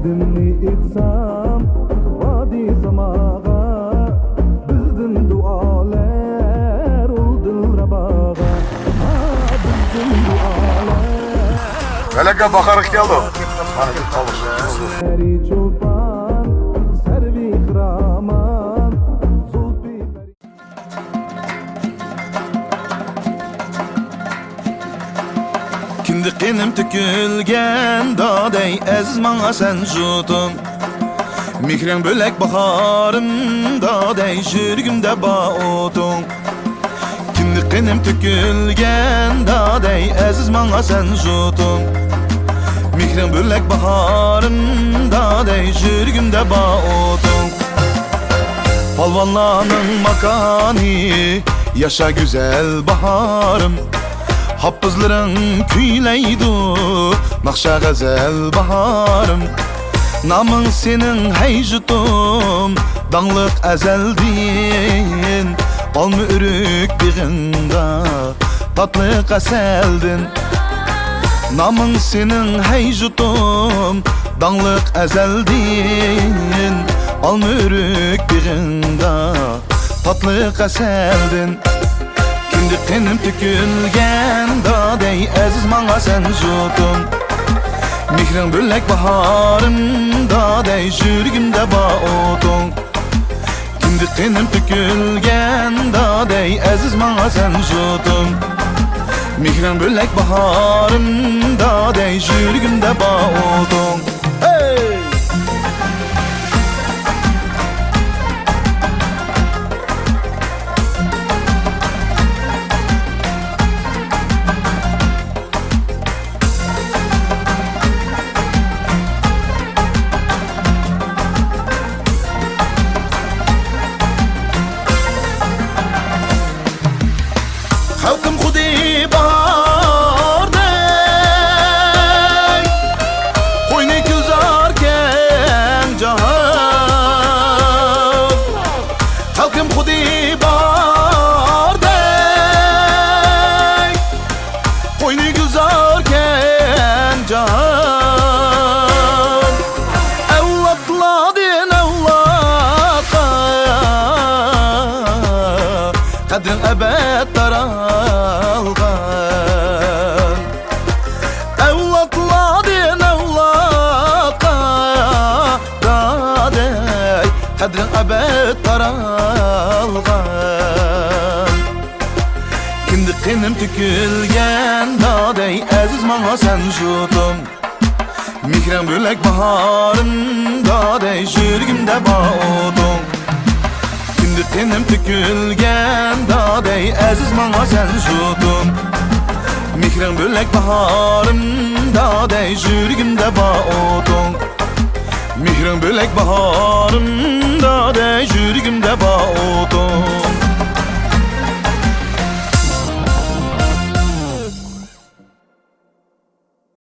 Derdimni etsam vadi samaga, bizden dualar ol dilrabaga, bizden dualar. Velaka bakarak geldi. Bana bir kalır. Seri çulpan, servi kraman, zulpi. Kimdi qinim tükülgen daday aziz manga sen jutun. Mihrin bölek baharım daday jürgümde baotun. Kimdi qinim tükülgen daday aziz manga sen jutun. Mihrin bölek baharım daday jürgümde baotun. Palvanlanın makani yaşa güzel baharım. Hapızların küyleydu nakşa gazel baharım. Namın senin heyjutum danlık ezeldin. Almı ürük biğinda tatlı kaseldin. Namın senin heyjutum danlık ezeldin. Almı ürük biğinda tatlı kaseldin. Kimdi qinim tükülgen daday aziz manga sen jutun. Mihrin bölek baharım daday jürgümde baotun. Kimdi qinim tükülgen daday aziz manga sen jutun. Mihrin bölek baharım daday jürgümde baotun. Hey! Halkım xudi baharday, qo'yni gulzorken jahon. Halkım xudi baharday, qo'yni gulzorken jahon. Avlodladin avlodqa, qadrin abad taralgan. Avlodladin avlodqa daday qadrin abad taralgan. Kimdi qinim tükülgen daday aziz manga sen jutun. Mihrin bölek baharım daday jürgümde baotun. Kimdi qinim tükülgen daday aziz manga sen jutun. Mihrin bölek baharım daday jürgümde baotun. Mihrin bölek baharım daday jürgümde baotun.